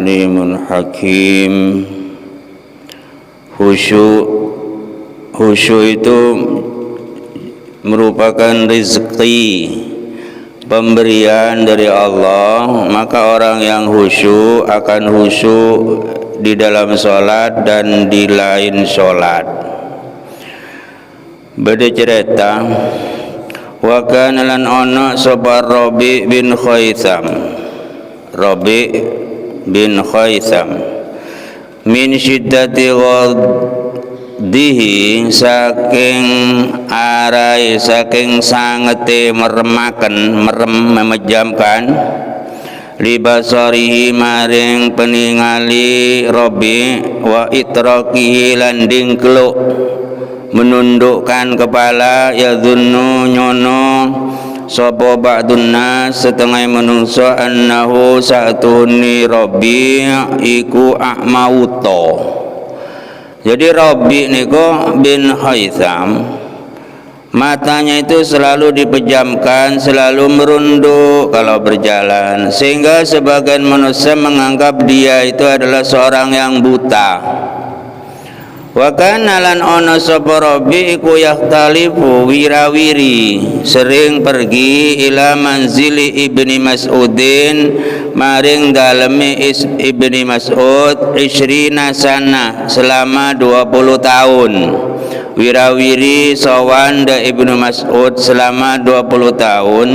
alimun hakim. Khusyuk itu merupakan rezeki, pemberian dari Allah. Maka orang yang khusyuk akan khusyuk di dalam sholat dan di lain sholat. Beda cerita, wa kana lan ana sapa Rabi bin Khaisam min syiddati ghaddihi, saking arai, saking sangete memejamkan libasarihi maring peningali Rabi, wa itraqihi lan dingkluk menundukkan kepala, yadhunnu nyono sapa ba'dun nas setengah menungso annahu sa'tuni Rabi iku a'mauto. Jadi Rabi niku bin Khaisam matanya itu selalu dipejamkan, selalu merunduk kalau berjalan, sehingga sebagian manusia menganggap dia itu adalah seorang yang buta. Wa kana lan ana sapa Rabi iku yahtalifu wirawiri, sering pergi ila manzili Ibni Mas'udin maring daleme Ibni Mas'ud 20 sana, selama 20 tahun. Wirawiri sawanda Ibnu Mas'ud selama 20 tahun.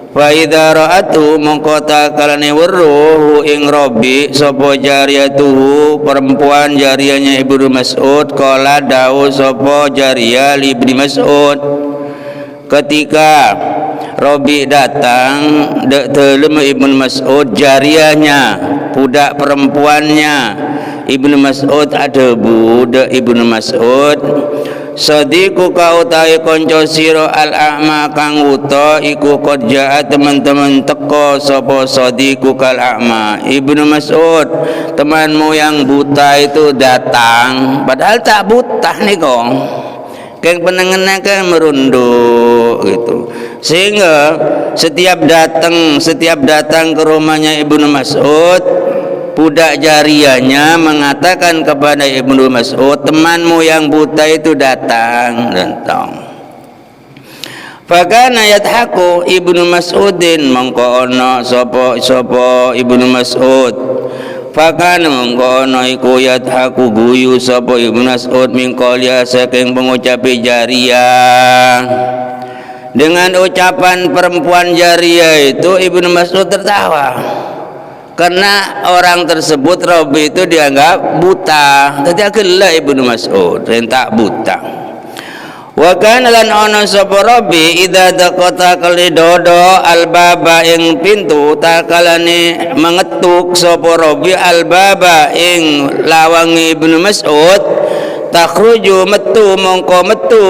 Fa idza ra'atu mongko takalane weruh ing Rabi sapa jariyatuhu, perempuan jariyahnya Ibnu Mas'ud, qala dawu sapa jariyah li Ibnu Mas'ud, ketika Rabi datang delem Ibnu Mas'ud, jariyahnya budak perempuannya Ibnu Mas'ud ada budak Ibnu Mas'ud, sadiku kau ta'i konco siro al-a'ma kang wuto iku kodja'a, teman-teman teko sopo sadiku kal-a'ma. Ibnu Mas'ud, temanmu yang buta itu datang, padahal tak buta nih kong, keng penengennya kan merunduk gitu, sehingga setiap datang ke rumahnya Ibnu Mas'ud, budak jariyahnya mengatakan kepada Ibnu Mas'ud, temanmu yang buta itu datang. Fakana yadhaku Ibnu Mas'udin, mongko ono sapa Ibnu Mas'ud, fakana mongko ono iku yadhaku guyu sapa Ibnu Mas'ud min qawliya, saking pengucapi jariyah. Dengan ucapan perempuan jariyah itu Ibnu Mas'ud tertawa, karena orang tersebut Rabi itu dianggap buta. Tadi akhirnya Ibnu Mas'ud rentak buta. Wa kana lan ana sapa Rabi idza daqata kalidodo albaba ing pintu, takalane mengetuk sapa Rabi albaba ing lawang Ibnu Mas'ud, takhruju metu mongko metu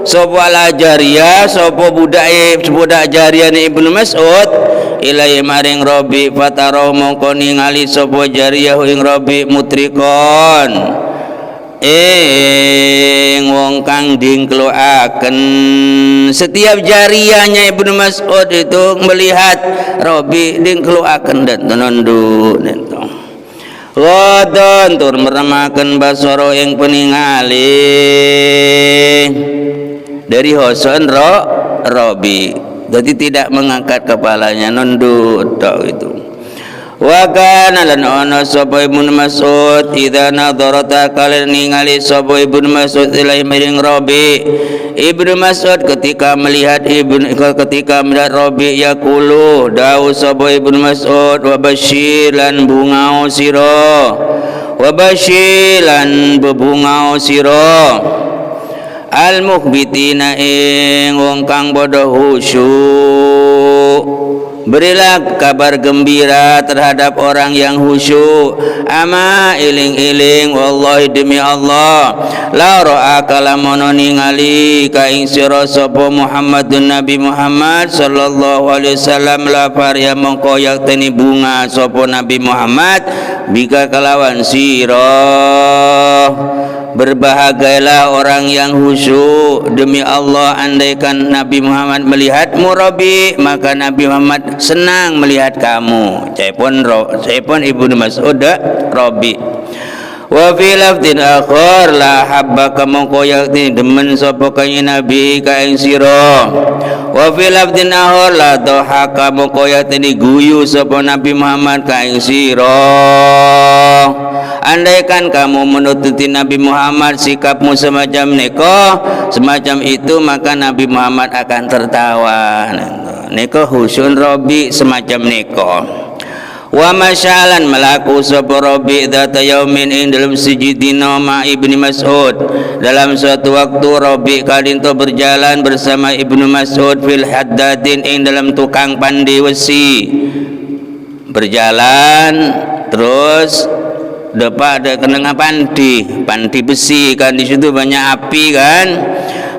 sapa ala jariyah, sapa budak jariyah Ibnu Mas'ud ilai maring Rabi, fataro mongko ningali sapa jariyah ing Rabi mutrikon wong kang dingkloaken. Setiap jariyahnya Ibnu Mas'ud itu melihat Rabi dingkloaken dan nunduk nentong godon tur meremaken basara ing peningali dari hoson Rabi, jadi tidak mengangkat kepalanya, nunduk tok itu. Wa kana lan ana sapa Ibnu Mas'ud idza nadharata kalian ningali sapa Ibnu Mas'ud ilai miring Rabi. Ibnu Mas'ud ketika melihat Rabi yaqulu dawu sapa Ibnu Mas'ud, wa basyilan bungao sira, wa basyilan bebungao sira al-mukhbitina ing wong kang padha khusyuk, berilah kabar gembira terhadap orang yang khusyuk. Ama iling-iling wallahi demi Allah, la ra'aka lamono ningali ka ing sira sapa Muhammadun Nabi Muhammad sallallahu alaihi wasallam, la farya mongko yakteni bunga sapa Nabi Muhammad bika kelawan sira Berbahagalah orang yang khusyuk. Demi Allah, andaikan Nabi Muhammad melihatmu Rabi, maka Nabi Muhammad senang melihat kamu. Saya pun Ibnu Mas'ud Rabi. Wa fi lafdin akhar la habbaka mongko yakti demen sapa kanjeng Nabi ka ing sira. Wa fi lafdin akhar la dhahaka mongko yakti guyu sapa Nabi Muhammad ka ing sira. Andaikan kamu menututi Nabi Muhammad sikapmu semacam semacam itu, maka Nabi Muhammad akan tertawa. Niko husun Rabi semacam niko. Wa masyalan melaku sapa Rabi dzata yaumin ing dalam siji dina ma Ibnu Mas'ud. Dalam suatu waktu Rabi kadinto berjalan bersama Ibnu Mas'ud fil haddadin ing dalam tukang pandi wesi. Berjalan terus depan ada kenanga pandi besi kan, di situ banyak api kan.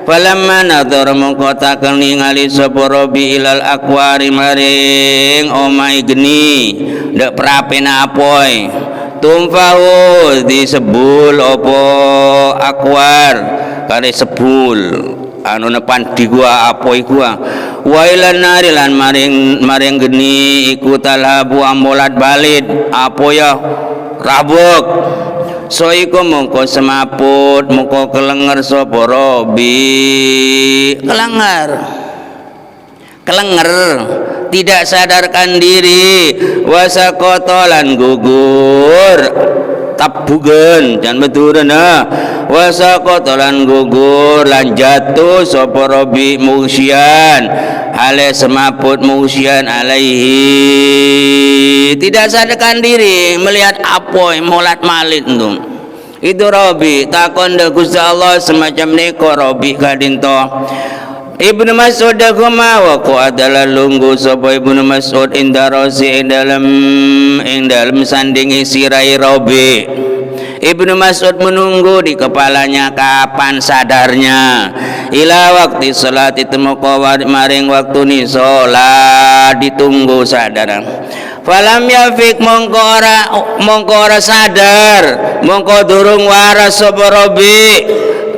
Falamma nadhara mongko takon ningali sapa Rabi ilal akwari maring omai geni ndak prapena apoi tumfahu disebul opo akwar kare sebul anu nepan di gua apoi gua wailan nari lan maring geni iku talhabu amolat balid apo ya rabuk. So iku mongko semaput mongko kelenger sapa Rabi. Kelenger tidak sadarkan diri, wasakotolan gugur tabugen jan betureun wasakotolan gugur lan jatuh sapa Rabi musyian hale semaput musyian alaihi, tidak sadarkan diri melihat apoi molat malit itu Rabi. Takon da Gusti Allah semacam neko Rabi kadinto. Ibnu Mas'ud kuma wa ku adalah lunggu sapa Ibnu Mas'ud indarosi ing dalam sandingi sirai Rabi. Ibnu Mas'ud menunggu di kepalanya kapan sadarnya. Ila waktu salat itu maring waktu ni salat ditunggu sadar. Falam yafik mongko ora sadar, mongko durung waras sapa Rabi.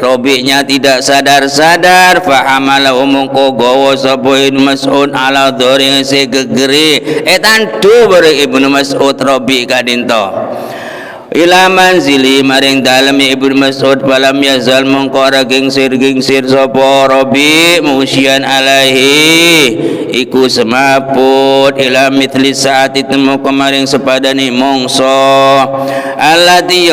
Rabinya tidak sadar-sadar, fahamala mongko gawa sapa Ibnu Mas'ud ala dhori se gegeri etandu bare Ibnu Mas'ud Rabi kadinto. Ila manzili maring dalem Ibnu Mas'ud falam yazal mongko ora gingsir sapa Rabi musyian alaihi iku semaput ila mitli saat itu mongko maring sepadane mongso allati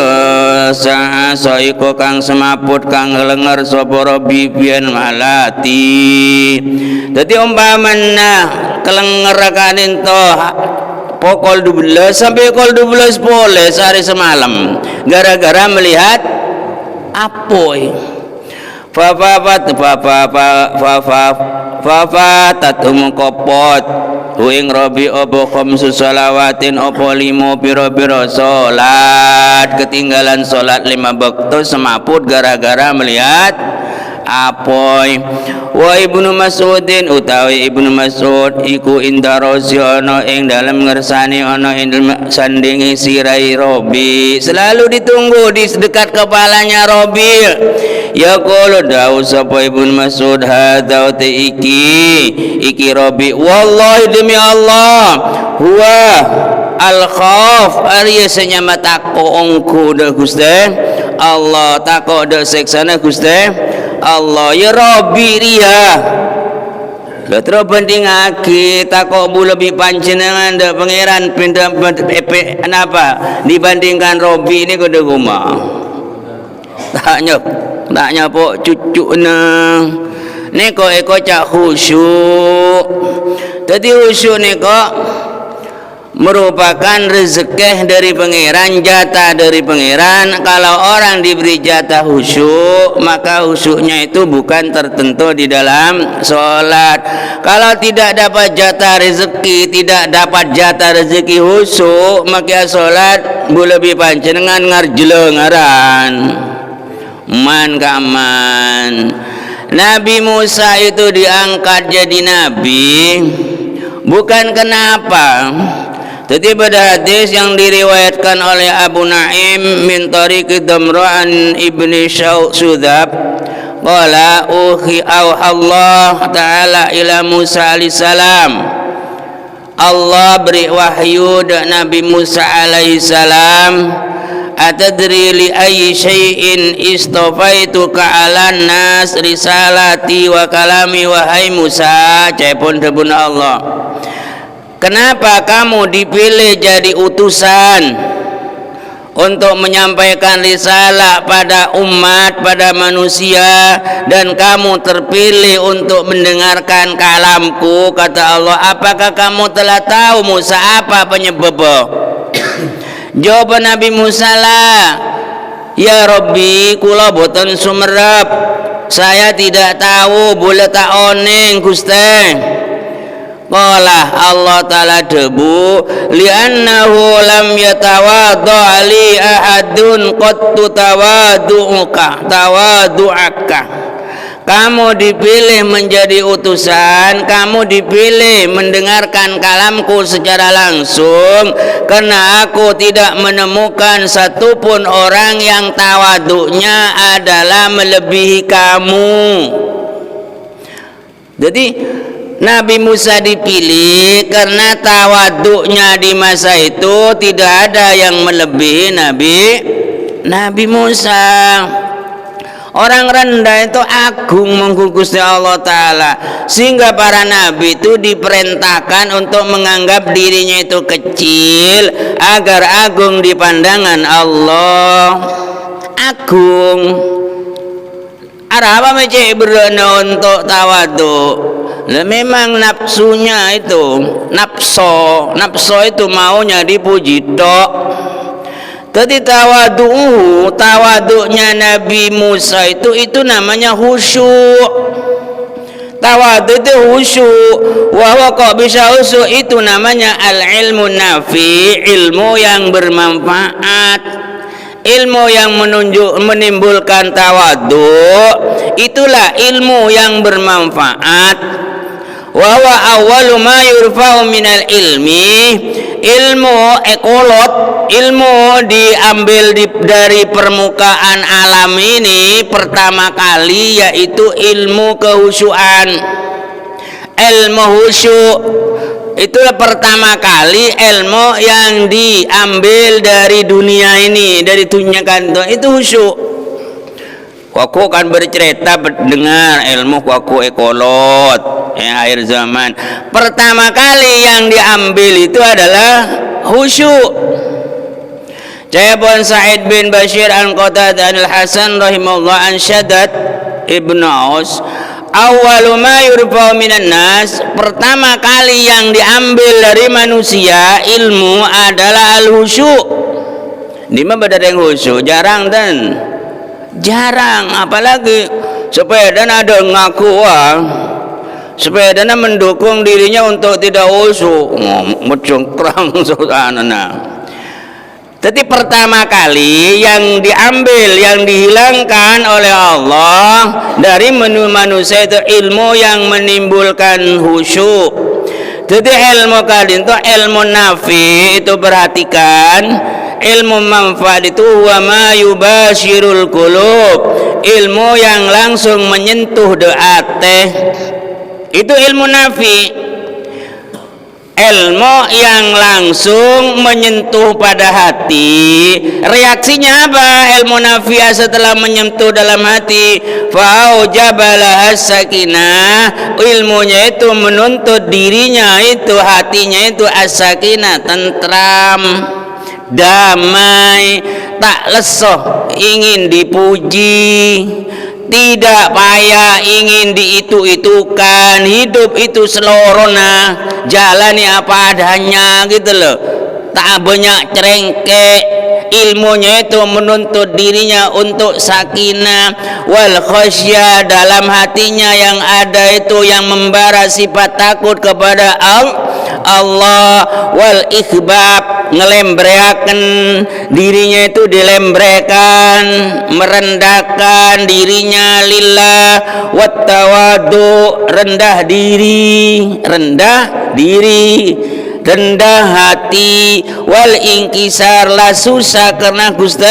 sa iku kang semaput kang lenger sapa Rabi biyen malati. Dadi umpamana kelenger kanin to pukul 12 sampai pukul 12 boleh sehari semalam gara-gara melihat apoi. Fafatat kopot uing Rabi opo khamsu salawatin opo limo piro-piro solat, ketinggalan solat 5 waktu semaput gara-gara melihat apoi. Wa Ibnu Mas'udin utawi Ibnu Mas'ud iku indarosi ana ing dalem ngersani ana ing sandingi sirai Rabi, selalu ditunggu di dekat kepalanya Rabi. Ya qulu dawu sapa Ibnu Mas'ud hadza iki Rabi wallahi demi Allah huwa al-khauf ariyasanya matako ongku da Gusti Allah tako da seksana Gusti Allah ya Rabbi ria lah terus bandingake takok bu lebih panjenengan da pangeran pindah kenapa dibandingkan Rabbi ini kudu kumaha taknya pok cucukna neko eko cak khusyuk. Jadi khusyuk neko merupakan rezeki dari pangeran, jatah dari pangeran. Kalau orang diberi jatah khusyuk, maka khusyuknya itu bukan tertentu di dalam sholat. Kalau tidak dapat jatah rezeki, tidak dapat jatah rezeki khusyuk, maka sholat lebih panjenengan ngarjelengaran man kaman. Nabi Musa itu diangkat jadi nabi bukan kenapa Jadi pada hadis yang diriwayatkan oleh Abu Naim min tariq Damra'an ibni Sudab qala Allah ta'ala ila Musa alaihissalam, Allah beri wahyu dan Nabi Musa alaihissalam, atadri li ayyi syai'in istafaituka 'alan nas risalati wa kalami, wahai Musa, cepun debun Allah, kenapa kamu dipilih jadi utusan untuk menyampaikan risalah pada umat, pada manusia, dan kamu terpilih untuk mendengarkan kalamku? Kata Allah, apakah kamu telah tahu Musa apa penyebabnya? Jawaban Nabi Musa lah, ya Rabbi, kula boten sumerep, saya tidak tahu, boleh tak oning Gusti. Qala Allah ta'ala debu, li'annahu lam yatawadha li ahadun qattu tawadu'aka. Kamu dipilih menjadi utusan, kamu dipilih mendengarkan kalamku secara langsung, karena aku tidak menemukan satupun orang yang tawaduknya adalah melebihi kamu. Jadi Nabi Musa dipilih karena tawaduknya di masa itu tidak ada yang melebihi Nabi Musa. Orang rendah itu agung menggusti Allah Ta'ala, sehingga para nabi itu diperintahkan untuk menganggap dirinya itu kecil agar agung di pandangan Allah. Agung apa mece berana untuk tawaduk? Memang nafsunya itu nafsu itu maunya dipuji tok. Tadi tawaduknya Nabi Musa itu namanya khusyuk. Tawaduk itu khusyuk. Wah kok bisa khusyuk? Itu namanya al-ilmu nafi, ilmu yang bermanfaat. Ilmu yang menimbulkan tawaduk, itulah ilmu yang bermanfaat. Wa huwa awwalu ma yurfa'u minal ilmi. Ilmu ekolot, ilmu diambil dari permukaan alam ini pertama kali, yaitu ilmu kehusyuan. Ilmu khusyuk itulah pertama kali ilmu yang diambil dari dunia ini, dari dunia kantor, itu khusyuk. Aku kan bercerita dengar ilmu aku ekolot akhir zaman. Pertama kali yang diambil itu adalah khusyuk. Jabon Sa'id bin Bashir an Qatadah al-Hasan rahimahullah an Shaddad ibn Aus, awwalu ma yurfa'u minan nas, pertama kali yang diambil dari manusia ilmu adalah al-khusyuk. Di mana ada yang khusyuk? Jarang dan jarang, apalagi sepeda ada ngaku sepeda mendukung dirinya untuk tidak khusyuk, mencengkrang saudara. Jadi pertama kali yang diambil, yang dihilangkan oleh Allah dari menu manusia itu ilmu yang menimbulkan khusyuk. Jadi ilmu kali itu ilmu nafi, itu perhatikan, ilmu manfaat itu huwa ma yubashirul qulub, ilmu yang langsung menyentuh hati. Itu ilmu nafi, ilmu yang langsung menyentuh pada hati. Reaksinya apa? Ilmu nafiah setelah menyentuh dalam hati, fa'aujabalah as-sakinah, ilmunya itu menuntut dirinya itu, hatinya itu as-sakinah, tentram, damai, tak lesoh ingin dipuji, tidak payah ingin diitu-itukan, hidup itu selorona, jalani apa adanya gitu loh, tak banyak cerengkek. Ilmunya itu menuntut dirinya untuk sakinah wal khasyah, dalam hatinya yang ada itu yang membara sifat takut kepada Allah, wal ikhbab, ngelembreakan dirinya itu, dilembrekan, merendahkan dirinya lillah, wat tawadu, rendah diri rendah hati, wal ingkisar lah susah karena Gusti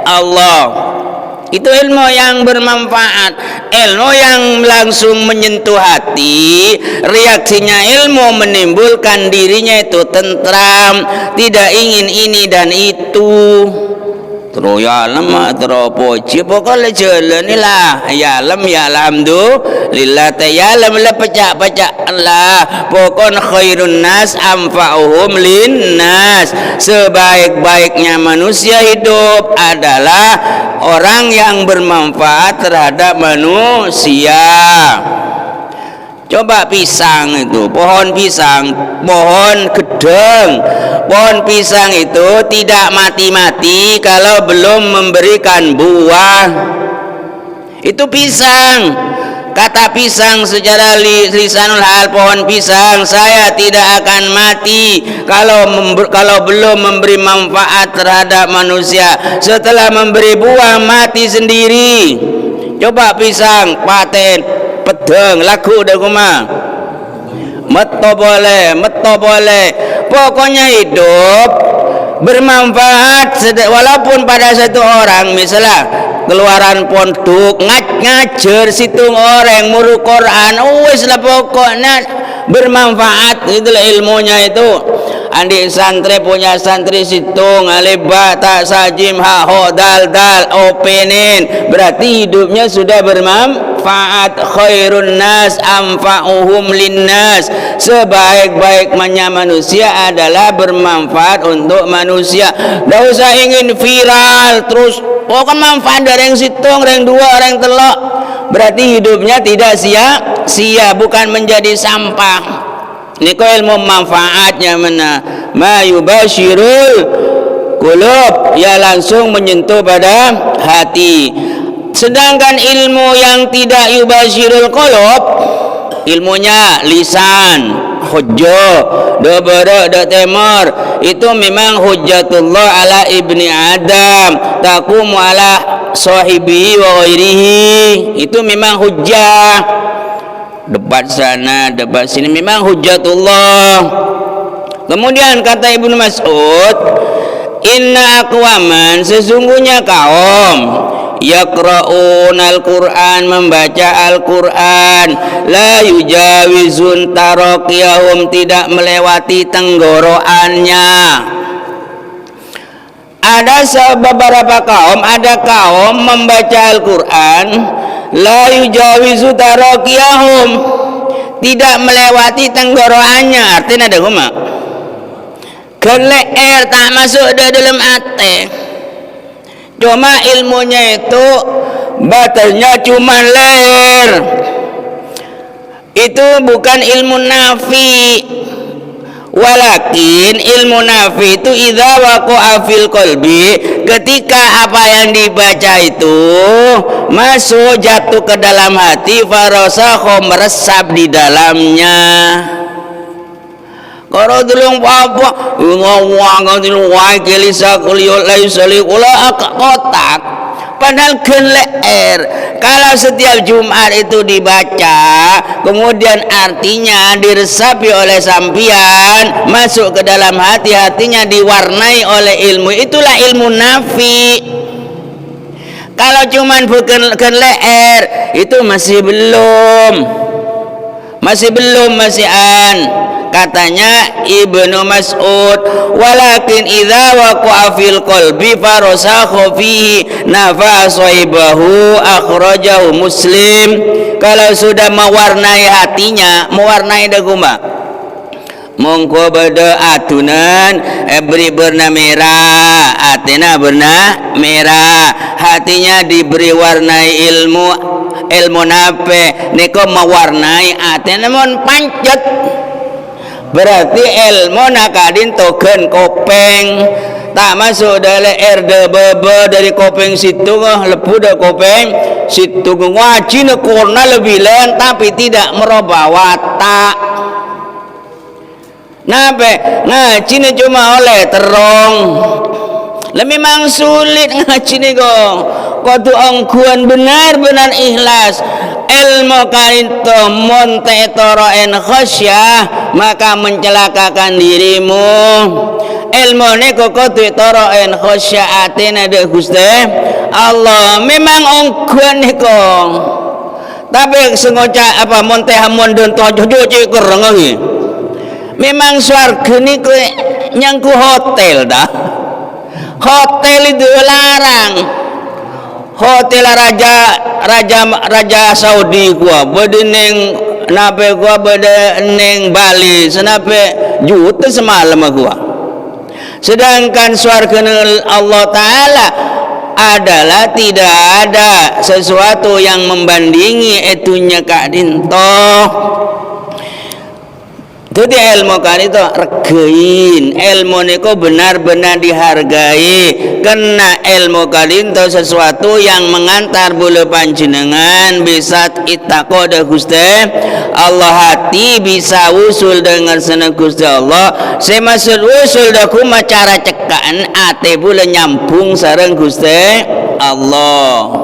Allah. Itu ilmu yang bermanfaat, ilmu yang langsung menyentuh hati. Reaksinya ilmu menimbulkan dirinya itu tentram, tidak ingin ini dan itu. Terus ya lama teropoci pokoknya jalan ni lah ya lam ya alhamdulillah ya lam lah pecah Allah pokon khairun nas anfa'uhum linnas. Sebaik-baiknya manusia hidup adalah orang yang bermanfaat terhadap manusia. Coba pisang itu, pohon pisang, pohon gedeng, pohon pisang itu tidak mati-mati kalau belum memberikan buah. Itu pisang. Kata pisang secara lisanul hal, pohon pisang, saya tidak akan mati kalau belum memberi manfaat terhadap manusia. Setelah memberi buah mati sendiri. Coba pisang paten pedeng lagu dah kumah meto boleh pokoknya hidup bermanfaat walaupun pada satu orang. Misalnya keluaran pondok ngajar situng orang muru Quran wis lah pokoknya bermanfaat. Itulah ilmunya itu. Andi santri punya santri situng alif ba ta sajim ha ho dal openin, berarti hidupnya sudah bermanfaat. Khairun nas anfa'uhum linnas. Sebaik-baiknya manusia adalah bermanfaat untuk manusia. Tidak usah ingin viral terus pokoknya manfaat dari yang situng, yang dua, yang telok, berarti hidupnya tidak sia-sia, bukan menjadi sampah. Ini kau ilmu manfaatnya mana? Ma yubashirul qulub, ya langsung menyentuh pada hati. Sedangkan ilmu yang tidak yubashirul qulub, ilmunya lisan, hujjah, dobara, temor, itu memang hujjatullah ala ibni Adam, taqumu ala sahibi wa ghairihi. Itu memang hujjah. Debat sana, debat sini memang hujjatullah. Kemudian kata Ibnu Mas'ud, inna aqwaman, sesungguhnya kaum yaqra'un al-Qur'an, membaca Al-Qur'an, la yujawizun taraqiyahum, tidak melewati tenggorokannya. Ada beberapa kaum, ada kaum membaca Al-Qur'an la yujawizu taraqiyahum, tidak melewati tenggorokannya. Artinya ada kuma air tak masuk ke dalam hati. Cuma ilmunya itu batasnya cuma leher. Itu bukan ilmu nafi. Walakin ilmu nafi itu idza waqa'a fil qalbi, ketika apa yang dibaca itu masuk jatuh ke dalam hati, farasakh meresap di dalamnya. Kalau dulung apa ngawang dulu wae kelisa kuliul laisali kula kotak padahal leher. Kalau setiap Jumat itu dibaca, kemudian artinya diresapi oleh sampian, masuk ke dalam hati, hatinya diwarnai oleh ilmu, itulah ilmu nafi. Kalau cuman bukan leher, itu masih an. Katanya Ibnu Mas'ud, walakin idza waqa'a fil qalbi farasakha fihi nafa sahibahu, akhrajahu Muslim. Kalau sudah mewarnai hatinya, mewarnai daguma, mongko beda atunan beri berna merah, atina berna merah, hatinya diberi warnai ilmu nape niko mewarnai atina mon pancet. Berarti ilmu nakadin togen kopeng tak masuk dari bebe dari kopeng situ lepu dari kopeng situ ngaji nekona lebih len tapi tidak merubah watak. Nape ngaji cuma oleh terong. Memang sulit ngaji ni kudu angkuan benar-benar ikhlas. Ilmu kaito monte toroen khasyah maka mencelakakan dirimu. Ilmu ni kok tu toroen khosyaatin ada Gusti Allah. Memang ongkuan ni kong, tapi sengoca apa monteh mondon tojo cik kereng lagi. Memang swarga ni ku nyangku hotel dah. Hotel itu larang. Hotel raja Saudi gua bedeneng nape gua bedeneng Bali senape juta semalam gua. Sedangkan swarga Allah Ta'ala adalah tidak ada sesuatu yang membandingi itunya Kak Dinto. Itu ilmu kan itu regain, ilmu niko benar-benar dihargai. Kena ilmu kalian itu sesuatu yang mengantar bulu panjenengan bisa ittaqoda Gusti Allah, hati bisa usul dengan senang Gusti Allah. Saya maksud usul daku cara cekaan ate bulu nyambung sareng Gusti Allah.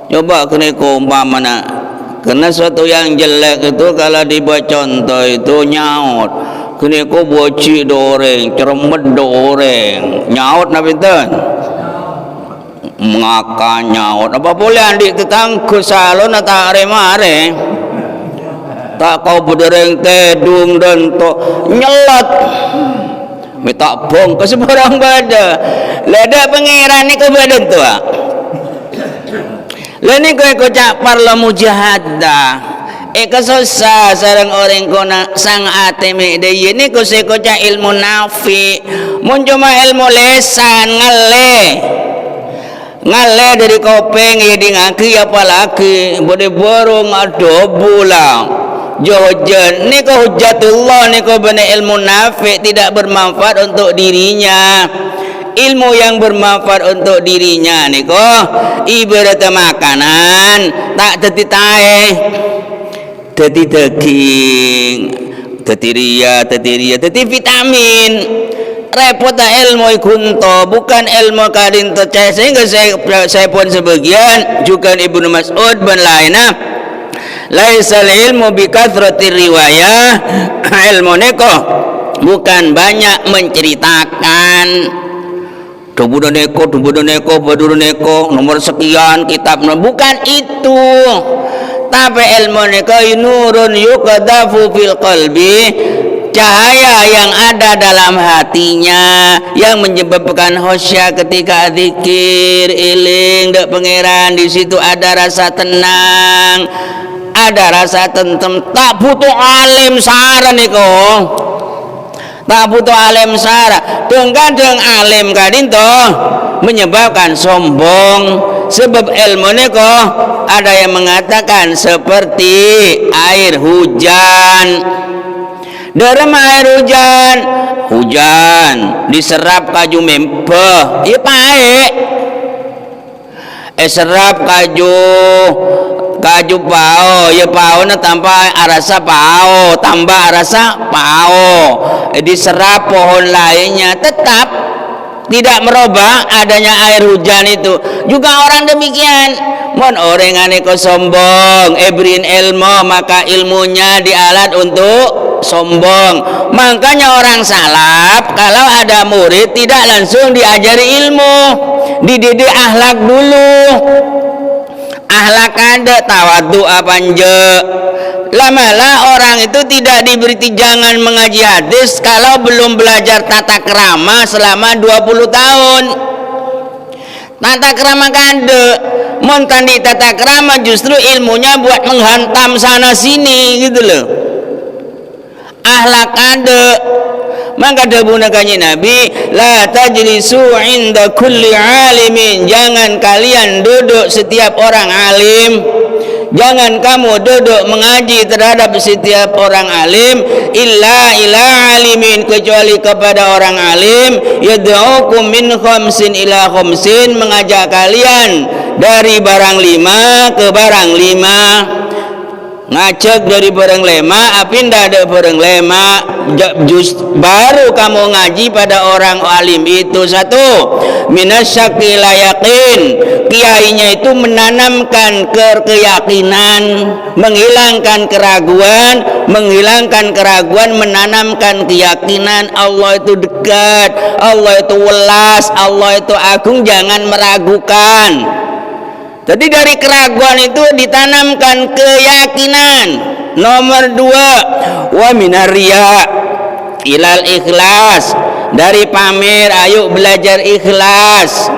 Coba kena umpamana. Karena sesuatu yang jelek itu kalau dibuat contoh itu nyaut. Kini ko boci doreng, cermet doreng, nyaut nabi ten. Mengaka nyaut. Apa boleh andi tetang kusalo na tak remare. Tak kau berdoreng tedung dan to nyelat. Minta bong ke sebarang bada. Lada pengiran ni ke badan tu ah. Lani ko cak parla mujahadah. Susah sarang orang kona sang ateme de ini ko se ko cak ilmu nafi. Mun cuma ilmu lesan ngale dari kopeng ya di ngaki apalagi boleh borong ado bulang. Jojan ni ko hujatullah ni ko benar ilmu nafi tidak bermanfaat untuk dirinya. Ilmu yang bermanfaat untuk dirinya niko ibarat makanan tak teti tae teti daging teti ria teti vitamin. Repot ilmu kunto bukan ilmu kadin percaya. Sehingga saya pun sebagian juga Ibnu Mas'ud bin lainah laisal ilmu bi kathrati riwayah. Ilmu niko bukan banyak menceritakan. Dumbudo neko nomor sekian kitab, bukan itu. Tapi ilmu neko nurun yuqadafu fil qalbi, cahaya yang ada dalam hatinya yang menyebabkan khasyah ketika zikir iling dak pangeran. Di situ ada rasa tenang, ada rasa tentrem. Tak butuh alim saran niko. Tak butuh alim sara. Kadang alim kadinto menyebabkan sombong. Sebab ilmu niko ada yang mengatakan seperti air hujan. Dalam air hujan diserap kaju mempeh, iya pae. Serap kaju pao, ya pao na tambah rasa pao, tambah rasa pao. Diserap pohon lainnya tetap tidak merubah adanya air hujan itu. Juga orang demikian. Mon orang aneko sombong, ebrin ilmu, maka ilmunya dialat untuk sombong. Makanya orang salaf kalau ada murid tidak langsung diajari ilmu, dididik akhlak dulu. Akhlak ada tawadu apa nje. Lamalah orang itu tidak diberi jangan mengaji hadis kalau belum belajar tata krama selama 20 tahun. Tata krama kade, montan di tata krama justru ilmunya buat menghantam sana sini gitu loh. Akhlak kade, maka debunakanya Nabi, la tajlisu inda kulli alimin, jangan kalian duduk setiap orang alim. Jangan kamu duduk mengaji terhadap setiap orang alim illa alimin, kecuali kepada orang alim yad'ukum min khamsin ila khamsin, mengajak kalian dari barang 5 ke barang 5. ngacek dari barang lema api ndak ada barang lema baru kamu ngaji pada orang alim itu. Satu, minasyaki la yakin, kiainya itu menanamkan keyakinan, menghilangkan keraguan, menanamkan keyakinan Allah itu dekat, Allah itu welas, Allah itu agung, jangan meragukan. Jadi dari keraguan itu ditanamkan keyakinan. Nomor 2, wa minarriya ilal ikhlas, dari pamer ayo belajar ikhlas.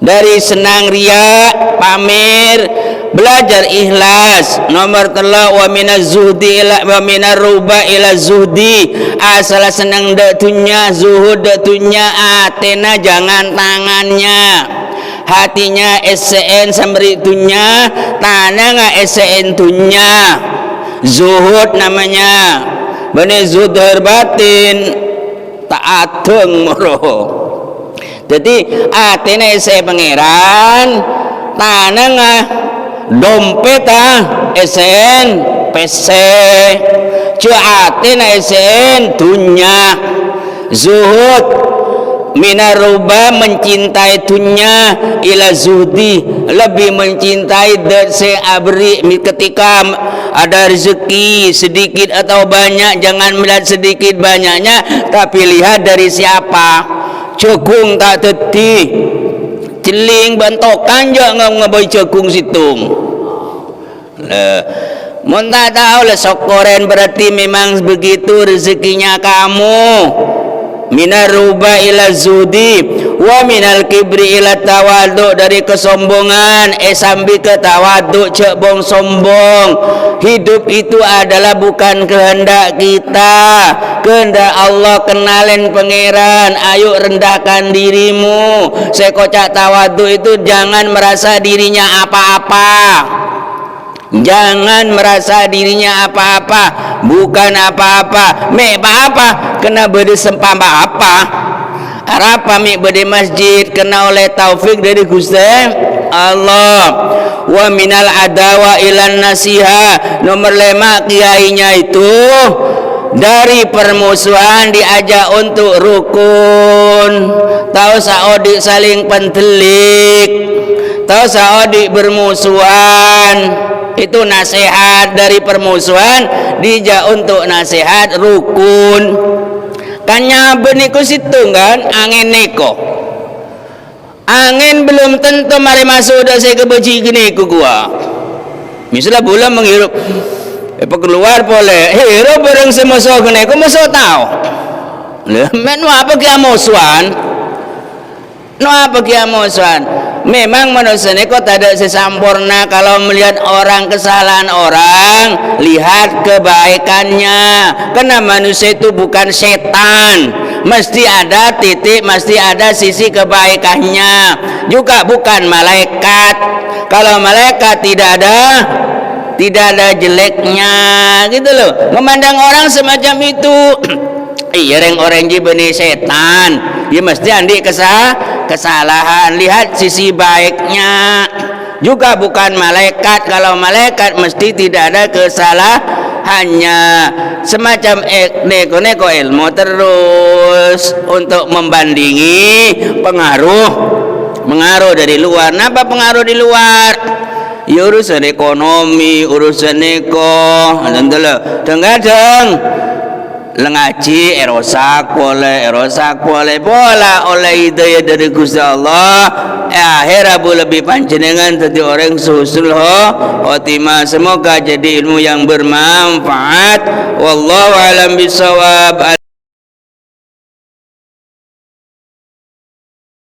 Dari senang ria, pamer, belajar ikhlas. Nomor 3, wa minaz zuhdi ila wa minar ruba ila zuhdi, asal senang datunya, zuhud datunya, atena jangan tangannya, hatinya SCN sambil itunya, tanah nggak SCN tunya, zuhud namanya. Benih zuhud batin tak adeng moro. Jadi atena SCN pangeran, tanah nggak dompet SCN PC, atena SCN tunya, zuhud minaruba mencintai dunia, ila zuhdi lebih mencintai se abri. Ketika ada rezeki sedikit atau banyak, jangan melihat sedikit banyaknya, tapi lihat dari siapa. Jagung tak teti celing bantokan jangan ngeboy jagung situng. Mun tak tahu lah sokoren, berarti memang begitu rezekinya kamu. Minar ruba ila zudi wa minal kibri ila tawadu, dari kesombongan sambil ke tawadu, cek bong sombong. Hidup itu adalah bukan kehendak kita, kehendak Allah. Kenalin pangeran, ayo rendahkan dirimu. Sekocak tawadu itu jangan merasa dirinya apa-apa. Jangan merasa dirinya apa-apa, bukan apa-apa. Mek apa? Kena berde sempam apa? Arapa mek berde masjid kena oleh taufik dari Gusti Allah. Wa minal adawa ilan nasiha. Nomor 5, kiainya itu dari permusuhan diajak untuk rukun. Tahu saodik saling pentelik, tahu saodik bermusuhan. Itu nasihat. Dari permusuhan dijak untuk nasihat rukun. Kanya beniku situ kan angin neko, angin belum tentu mari masuk dah saya kebeji gini ku gua. Misalnya bulan menghirup keluar boleh hirup bareng semusuh gini ku musuh tahu menu apa kia musuhan, no apa kia musuhan. Memang manusia ini kok tidak sesempurna. Kalau melihat orang kesalahan orang, lihat kebaikannya. Karena manusia itu bukan setan, mesti ada titik, mesti ada sisi kebaikannya. Juga bukan malaikat. Kalau malaikat tidak ada jeleknya, gitu loh. Memandang orang semacam itu, iya orang benih setan, ya mesti andi kesalahan. Lihat sisi baiknya. Juga bukan malaikat. Kalau malaikat mesti tidak ada kesalahannya. Semacam neko ilmu terus untuk membandingi pengaruh dari luar. Napa pengaruh di luar? Ya urusan ekonomi, urusan neko, kadang-kadang lengaji erosak boleh bola oleh hidayah dari Gusti Allah. Akhir abu lebih panjenengan tadi orang susul khotimah. Semoga jadi ilmu yang bermanfaat. Wallahu alam bisawab.